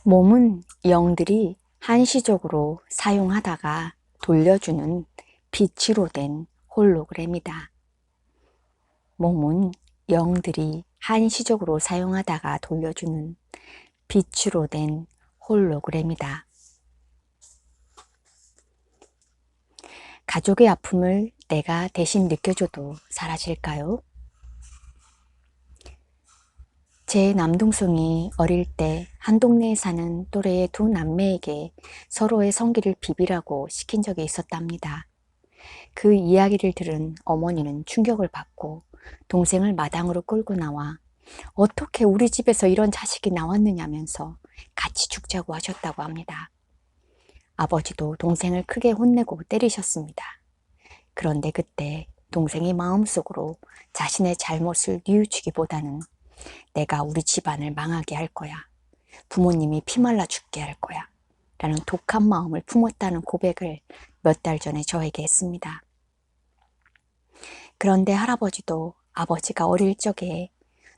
몸은 영들이 한시적으로 사용하다가 돌려주는 빛으로 된 홀로그램이다. 몸은 영들이 한시적으로 사용하다가 돌려주는 빛으로 된 홀로그램이다. 가족의 아픔을 내가 대신 느껴줘도 사라질까요? 제 남동생이 어릴 때 한 동네에 사는 또래의 두 남매에게 서로의 성기를 비비라고 시킨 적이 있었답니다. 그 이야기를 들은 어머니는 충격을 받고 동생을 마당으로 끌고 나와 어떻게 우리 집에서 이런 자식이 나왔느냐면서 같이 죽자고 하셨다고 합니다. 아버지도 동생을 크게 혼내고 때리셨습니다. 그런데 그때 동생이 마음속으로 자신의 잘못을 뉘우치기보다는 내가 우리 집안을 망하게 할 거야. 부모님이 피말라 죽게 할 거야. 라는 독한 마음을 품었다는 고백을 몇 달 전에 저에게 했습니다. 그런데 할아버지도 아버지가 어릴 적에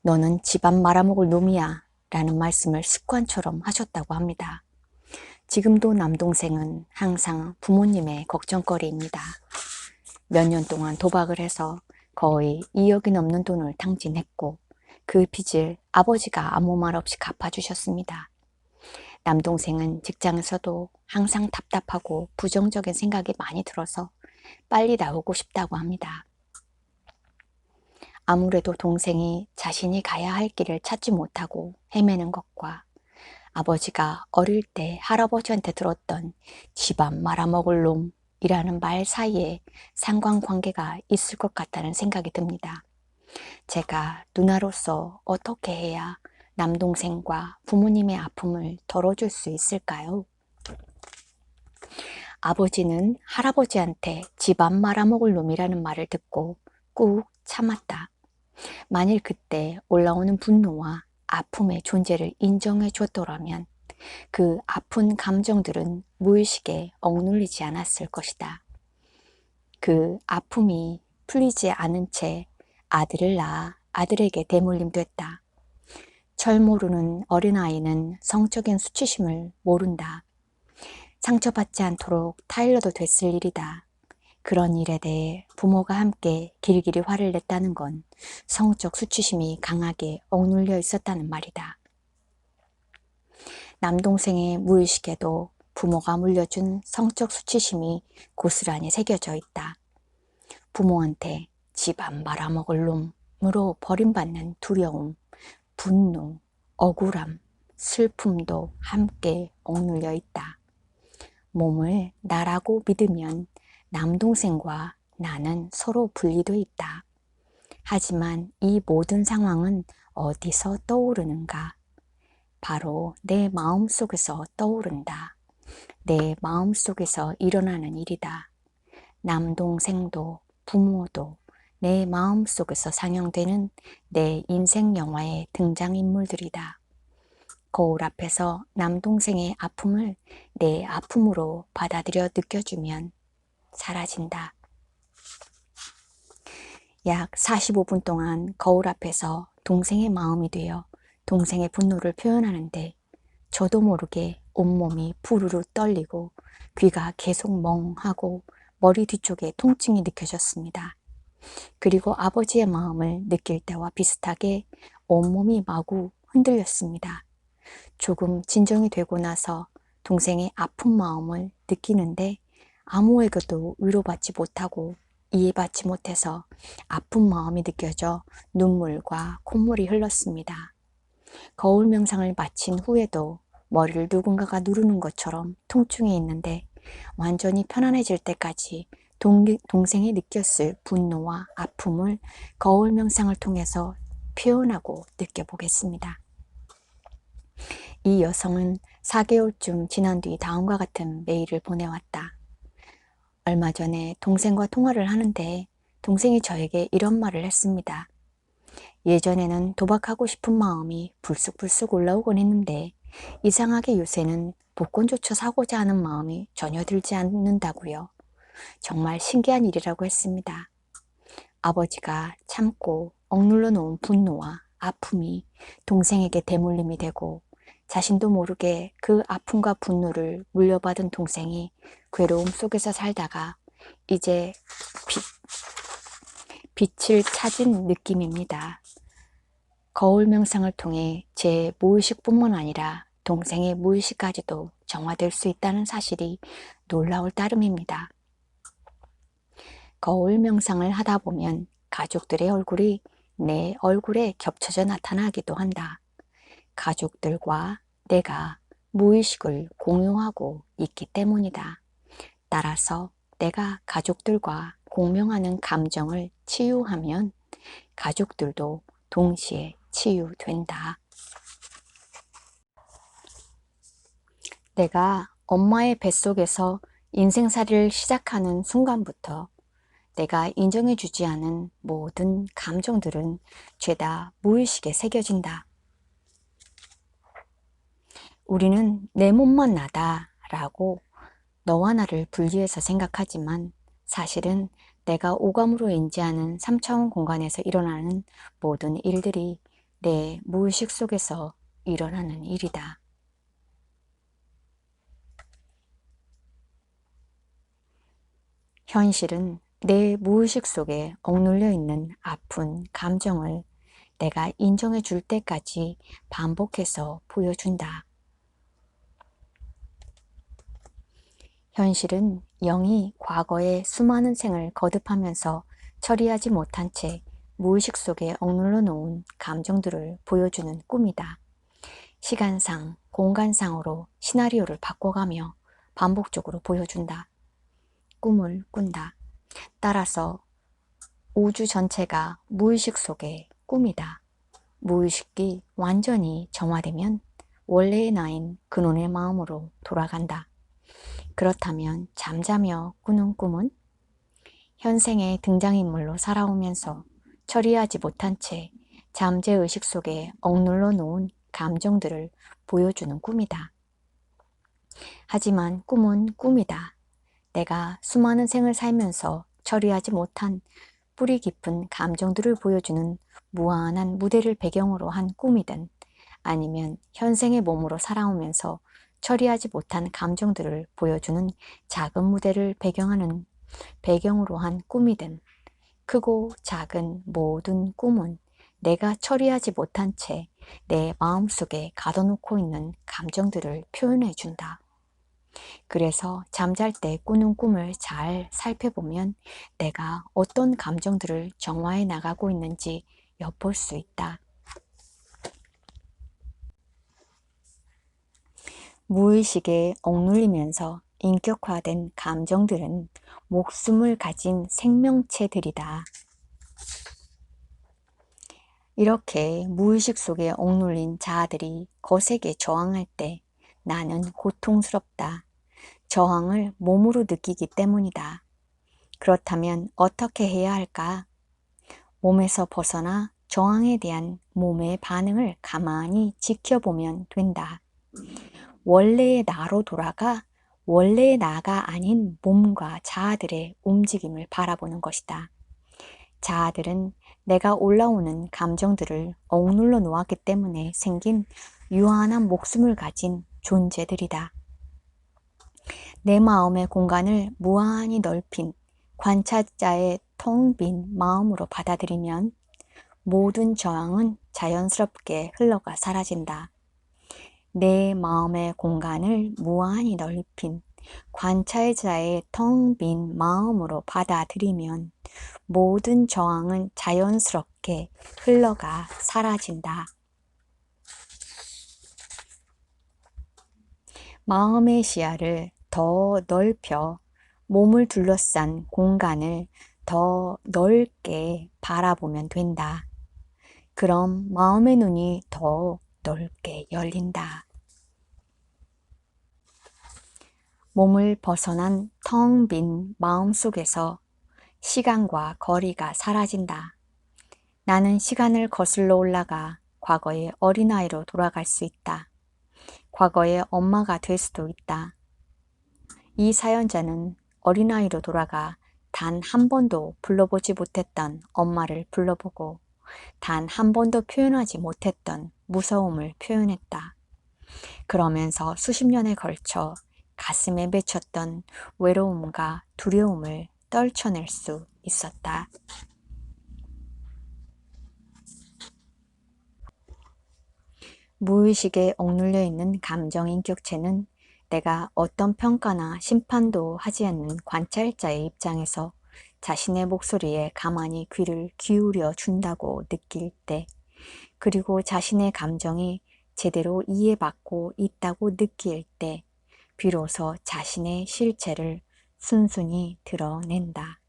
너는 집안 말아먹을 놈이야 라는 말씀을 습관처럼 하셨다고 합니다. 지금도 남동생은 항상 부모님의 걱정거리입니다. 몇 년 동안 도박을 해서 거의 2억이 넘는 돈을 탕진했고 그 빚을 아버지가 아무 말 없이 갚아주셨습니다. 남동생은 직장에서도 항상 답답하고 부정적인 생각이 많이 들어서 빨리 나오고 싶다고 합니다. 아무래도 동생이 자신이 가야 할 길을 찾지 못하고 헤매는 것과 아버지가 어릴 때 할아버지한테 들었던 집안 말아먹을 놈이라는 말 사이에 상관관계가 있을 것 같다는 생각이 듭니다. 제가 누나로서 어떻게 해야 남동생과 부모님의 아픔을 덜어줄 수 있을까요? 아버지는 할아버지한테 집안 말아먹을 놈이라는 말을 듣고 꾹 참았다. 만일 그때 올라오는 분노와 아픔의 존재를 인정해 줬더라면 그 아픈 감정들은 무의식에 억눌리지 않았을 것이다. 그 아픔이 풀리지 않은 채 아들을 낳아 아들에게 대물림됐다. 철 모르는 어린아이는 성적인 수치심을 모른다. 상처받지 않도록 타일러도 됐을 일이다. 그런 일에 대해 부모가 함께 길길이 화를 냈다는 건 성적 수치심이 강하게 억눌려 있었다는 말이다. 남동생의 무의식에도 부모가 물려준 성적 수치심이 고스란히 새겨져 있다. 부모한테 집안 말아먹을 놈으로 버림받는 두려움, 분노, 억울함, 슬픔도 함께 억눌려 있다. 몸을 나라고 믿으면 남동생과 나는 서로 분리돼 있다. 하지만 이 모든 상황은 어디서 떠오르는가? 바로 내 마음속에서 떠오른다. 내 마음속에서 일어나는 일이다. 남동생도 부모도 내 마음속에서 상영되는 내 인생 영화의 등장인물들이다. 거울 앞에서 남동생의 아픔을 내 아픔으로 받아들여 느껴주면 사라진다. 약 45분 동안 거울 앞에서 동생의 마음이 되어 동생의 분노를 표현하는데 저도 모르게 온몸이 부르르 떨리고 귀가 계속 멍하고 머리 뒤쪽에 통증이 느껴졌습니다. 그리고 아버지의 마음을 느낄 때와 비슷하게 온몸이 마구 흔들렸습니다. 조금 진정이 되고 나서 동생의 아픈 마음을 느끼는데 아무에게도 위로받지 못하고 이해받지 못해서 아픈 마음이 느껴져 눈물과 콧물이 흘렀습니다. 거울 명상을 마친 후에도 머리를 누군가가 누르는 것처럼 통증이 있는데 완전히 편안해질 때까지 동생이 느꼈을 분노와 아픔을 거울 명상을 통해서 표현하고 느껴보겠습니다. 이 여성은 4개월쯤 지난 뒤 다음과 같은 메일을 보내왔다. 얼마 전에 동생과 통화를 하는데 동생이 저에게 이런 말을 했습니다. 예전에는 도박하고 싶은 마음이 불쑥불쑥 올라오곤 했는데 이상하게 요새는 복권조차 사고자 하는 마음이 전혀 들지 않는다고요. 정말 신기한 일이라고 했습니다. 아버지가 참고 억눌러 놓은 분노와 아픔이 동생에게 대물림이 되고 자신도 모르게 그 아픔과 분노를 물려받은 동생이 괴로움 속에서 살다가 이제 빛을 찾은 느낌입니다. 거울 명상을 통해 제 무의식뿐만 아니라 동생의 무의식까지도 정화될 수 있다는 사실이 놀라울 따름입니다. 거울 명상을 하다 보면 가족들의 얼굴이 내 얼굴에 겹쳐져 나타나기도 한다. 가족들과 내가 무의식을 공유하고 있기 때문이다. 따라서 내가 가족들과 공명하는 감정을 치유하면 가족들도 동시에 치유된다. 내가 엄마의 뱃속에서 인생살이를 시작하는 순간부터 내가 인정해주지 않은 모든 감정들은 죄다 무의식에 새겨진다. 우리는 내 몸만 나다 라고 너와 나를 분리해서 생각하지만 사실은 내가 오감으로 인지하는 3차원 공간에서 일어나는 모든 일들이 내 무의식 속에서 일어나는 일이다. 현실은 내 무의식 속에 억눌려 있는 아픈 감정을 내가 인정해 줄 때까지 반복해서 보여준다. 현실은 영이 과거의 수많은 생을 거듭하면서 처리하지 못한 채 무의식 속에 억눌러 놓은 감정들을 보여주는 꿈이다. 시간상, 공간상으로 시나리오를 바꿔가며 반복적으로 보여준다. 꿈을 꾼다. 따라서 우주 전체가 무의식 속의 꿈이다. 무의식이 완전히 정화되면 원래의 나인 근원의 마음으로 돌아간다. 그렇다면 잠자며 꾸는 꿈은 현생의 등장인물로 살아오면서 처리하지 못한 채 잠재의식 속에 억눌러 놓은 감정들을 보여주는 꿈이다. 하지만 꿈은 꿈이다. 내가 수많은 생을 살면서 처리하지 못한 뿌리 깊은 감정들을 보여주는 무한한 무대를 배경으로 한 꿈이든 아니면 현생의 몸으로 살아오면서 처리하지 못한 감정들을 보여주는 작은 무대를 배경으로 한 꿈이든 크고 작은 모든 꿈은 내가 처리하지 못한 채 내 마음속에 가둬놓고 있는 감정들을 표현해 준다. 그래서 잠잘 때 꾸는 꿈을 잘 살펴보면 내가 어떤 감정들을 정화해 나가고 있는지 엿볼 수 있다. 무의식에 억눌리면서 인격화된 감정들은 목숨을 가진 생명체들이다. 이렇게 무의식 속에 억눌린 자아들이 거세게 저항할 때 나는 고통스럽다. 저항을 몸으로 느끼기 때문이다. 그렇다면 어떻게 해야 할까? 몸에서 벗어나 저항에 대한 몸의 반응을 가만히 지켜보면 된다. 원래의 나로 돌아가 원래의 나가 아닌 몸과 자아들의 움직임을 바라보는 것이다. 자아들은 내가 올라오는 감정들을 억눌러 놓았기 때문에 생긴 유한한 목숨을 가진 존재들이다. 내 마음의 공간을 무한히 넓힌 관찰자의 텅 빈 마음으로 받아들이면 모든 저항은 자연스럽게 흘러가 사라진다. 내 마음의 공간을 무한히 넓힌 관찰자의 텅 빈 마음으로 받아들이면 모든 저항은 자연스럽게 흘러가 사라진다. 마음의 시야를 더 넓혀 몸을 둘러싼 공간을 더 넓게 바라보면 된다. 그럼 마음의 눈이 더 넓게 열린다. 몸을 벗어난 텅 빈 마음속에서 시간과 거리가 사라진다. 나는 시간을 거슬러 올라가 과거의 어린아이로 돌아갈 수 있다. 과거의 엄마가 될 수도 있다. 이 사연자는 어린아이로 돌아가 단 한 번도 불러보지 못했던 엄마를 불러보고 단 한 번도 표현하지 못했던 무서움을 표현했다. 그러면서 수십 년에 걸쳐 가슴에 맺혔던 외로움과 두려움을 떨쳐낼 수 있었다. 무의식에 억눌려 있는 감정인격체는 내가 어떤 평가나 심판도 하지 않는 관찰자의 입장에서 자신의 목소리에 가만히 귀를 기울여 준다고 느낄 때, 그리고 자신의 감정이 제대로 이해받고 있다고 느낄 때, 비로소 자신의 실체를 순순히 드러낸다.